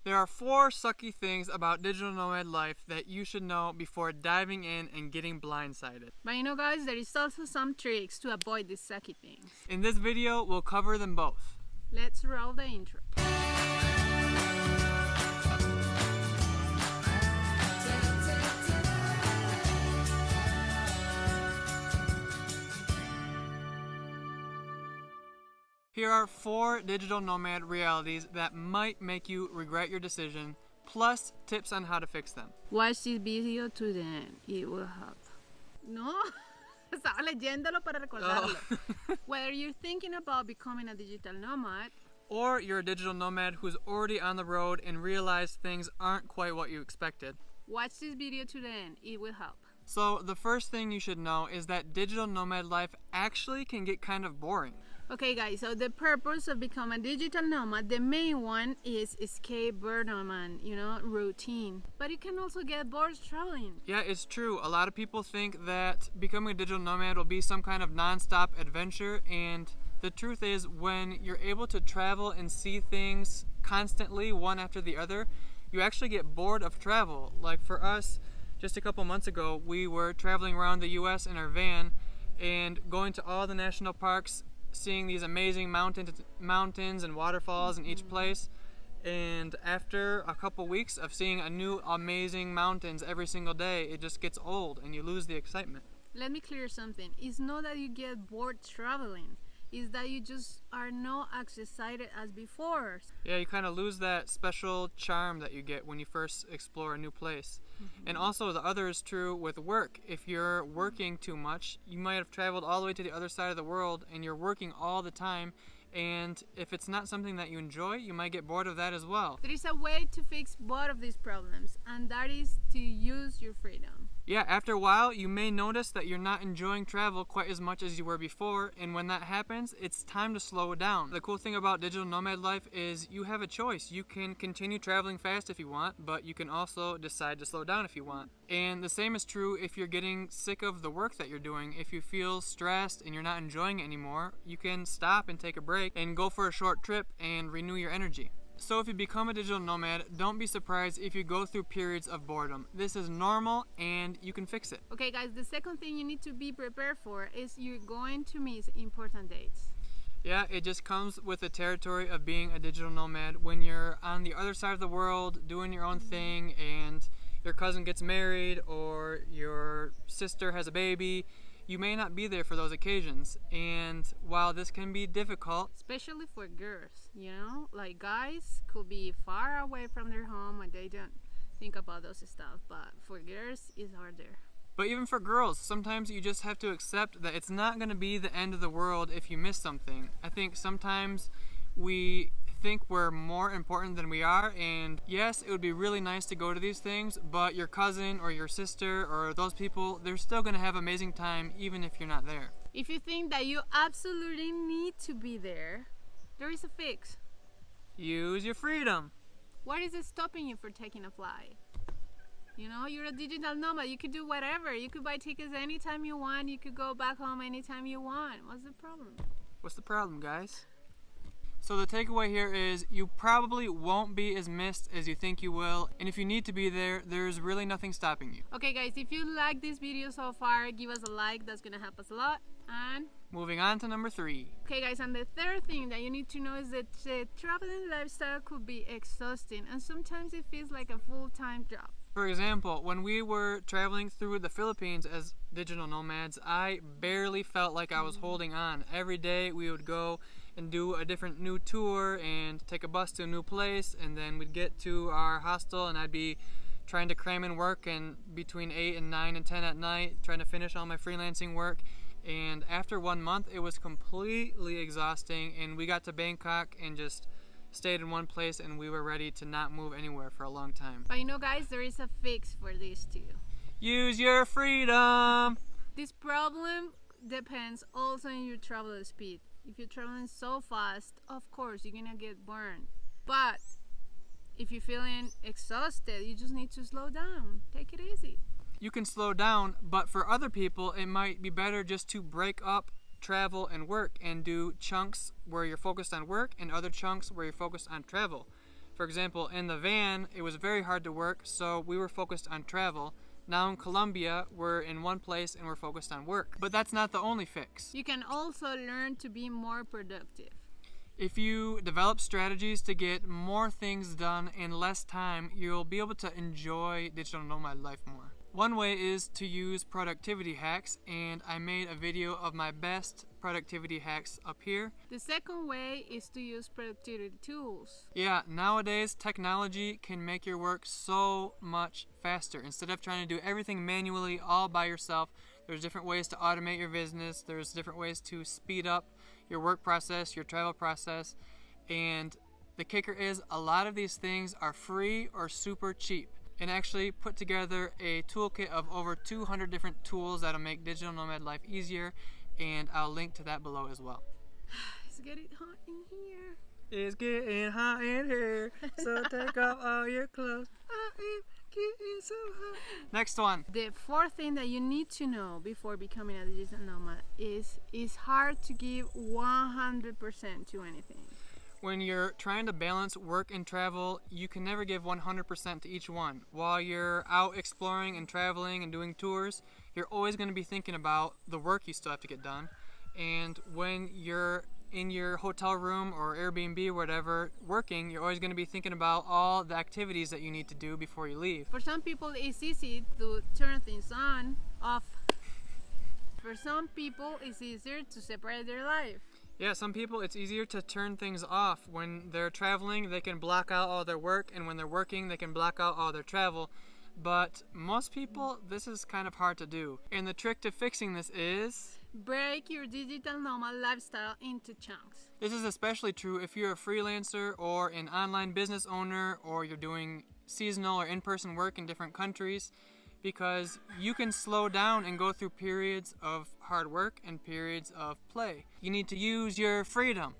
There are 4 sucky things about digital nomad life that you should know before diving in and getting blindsided. But you know, guys, there is also some tricks to avoid these sucky things. In this video, we'll cover them both. Let's roll the intro. Here are 4 digital nomad realities that might make you regret your decision, plus tips on how to fix them. Watch this video to the end. It will help. No, estaba leyéndolo para recordarlo. Whether you're thinking about becoming a digital nomad, Or you're a digital nomad who's already on the road and realized things aren't quite what you expected. watch this video to the end. It will help. So the first thing you should know is that digital nomad life actually can get kind of boring. Okay, guys, so the purpose of becoming a digital nomad, the main one is escape boredom and, routine. But you can also get bored traveling. Yeah, it's true. A lot of people think that becoming a digital nomad will be some kind of non-stop adventure, and the truth is when you're able to travel and see things constantly, one after the other, you actually get bored of travel. Like for us, just a couple months ago, we were traveling around the US in our van and going to all the national parks, seeing these amazing mountains and waterfalls in each place. And after a couple weeks of seeing a new amazing mountains every single day, it just gets old and you lose the excitement. Let me clear something. It's not that you get bored traveling. It's that you just are not as excited as before. Yeah, you kind of lose that special charm that you get when you first explore a new place. And also the other is true with work. If you're working too much, you might have traveled all the way to the other side of the world and you're working all the time. And if it's not something that you enjoy, you might get bored of that as well. There is a way to fix both of these problems, and that is to use your freedom. Yeah, after a while, you may notice that you're not enjoying travel quite as much as you were before, and when that happens, it's time to slow down. The cool thing about digital nomad life is you have a choice. You can continue traveling fast if you want, but you can also decide to slow down if you want. And the same is true if you're getting sick of the work that you're doing. If you feel stressed and you're not enjoying it anymore, you can stop and take a break and go for a short trip and renew your energy. So if you become a digital nomad, don't be surprised if you go through periods of boredom. This is normal and you can fix it. Okay, guys, the second thing you need to be prepared for is you're going to miss important dates. Yeah, it just comes with the territory of being a digital nomad. When you're on the other side of the world doing your own thing and your cousin gets married or your sister has a baby, you may not be there for those occasions. And while this can be difficult, Especially for girls, like guys could be far away from their home and they don't think about those stuff, but for girls it's harder. but even for girls, sometimes you just have to accept that it's not going to be the end of the world if you miss something. I think sometimes we think we're more important than we are, and yes, it would be really nice to go to these things, but your cousin or your sister or those people, they're still going to have amazing time even if you're not there. If you think that you absolutely need to be there, there is a fix. Use your freedom. What is it stopping you from taking a flight? You're a digital nomad. You could do whatever. You could buy tickets anytime you want. You could go back home anytime you want. What's the problem? What's the problem, guys? So the takeaway here is you probably won't be as missed as you think you will, and if you need to be there, there's really nothing stopping you. Okay, guys, if you like this video so far, give us a like. That's gonna help us a lot. And Moving on to number 3. okay, guys, and the third thing that you need to know is that the traveling lifestyle could be exhausting, and sometimes it feels like a full-time job. For example, when we were traveling through the Philippines as digital nomads, I barely felt like I was holding on. Every day we would go and do a different new tour and take a bus to a new place, and then we'd get to our hostel and I'd be trying to cram in work and between 8 and 9 and 10 at night, trying to finish all my freelancing work. And after 1 month, it was completely exhausting, and we got to Bangkok and just stayed in one place and we were ready to not move anywhere for a long time. But guys, there is a fix for this too. Use your freedom! This problem depends also on your travel speed. If you're traveling so fast, of course you're gonna get burned. But if you're feeling exhausted, you just need to slow down. Take it easy. You can slow down, but for other people it might be better just to break up travel and work and do chunks where you're focused on work and other chunks where you're focused on travel. For example, in the van, it was very hard to work, so we were focused on travel. Now in Colombia, we're in one place and we're focused on work. But that's not the only fix. You can also learn to be more productive. If you develop strategies to get more things done in less time, you'll be able to enjoy digital nomad life more. One way is to use productivity hacks, and I made a video of my best productivity hacks up here. The second way is to use productivity tools. Yeah, nowadays technology can make your work so much faster. Instead of trying to do everything manually all by yourself, there's different ways to automate your business. There's different ways to speed up your work process, your travel process, and the kicker is a lot of these things are free or super cheap. And actually put together a toolkit of over 200 different tools that'll make digital nomad life easier, and I'll link to that below as well. It's getting hot in here. It's getting hot in here, so take off all your clothes. I am getting so hot. Next one. The fourth thing that you need to know before becoming a digital nomad is it's hard to give 100% to anything. When you're trying to balance work and travel, you can never give 100% to each one. While you're out exploring and traveling and doing tours, you're always going to be thinking about the work you still have to get done. And when you're in your hotel room or Airbnb or whatever working, you're always going to be thinking about all the activities that you need to do before you leave. For some people, it's easy to turn things on, off. For some people, it's easier to separate their life. Yeah, some people it's easier to turn things off. When they're traveling, they can block out all their work, and when they're working, they can block out all their travel. But most people, this is kind of hard to do. And the trick to fixing this is break your digital nomad lifestyle into chunks. This is especially true if you're a freelancer or an online business owner, or you're doing seasonal or in-person work in different countries, because you can slow down and go through periods of hard work and periods of play. You need to use your freedom.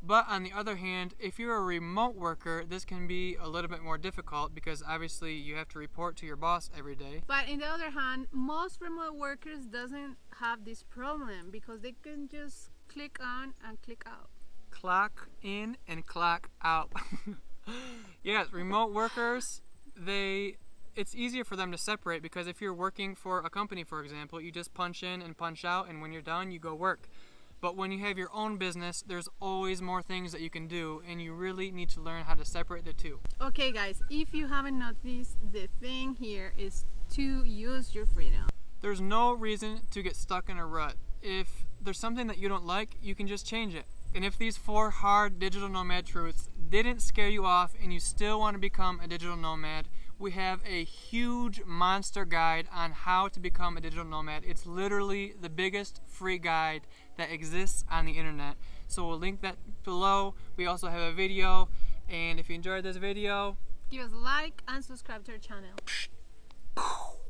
But on the other hand, if you're a remote worker, this can be a little bit more difficult because obviously you have to report to your boss every day. But on the other hand, most remote workers doesn't have this problem because they can just click on and click out. Clock in and clock out. Yes, remote workers, it's easier for them to separate because if you're working for a company, for example, you just punch in and punch out, and when you're done, you go work. But when you have your own business, there's always more things that you can do, and you really need to learn how to separate the two. Okay guys, if you haven't noticed, the thing here is to use your freedom. There's no reason to get stuck in a rut. If there's something that you don't like, you can just change it. And if these 4 hard digital nomad truths didn't scare you off and you still want to become a digital nomad, we have a huge monster guide on how to become a digital nomad. It's literally the biggest free guide that exists on the internet. So we'll link that below. We also have a video, and if you enjoyed this video, give us a like and subscribe to our channel.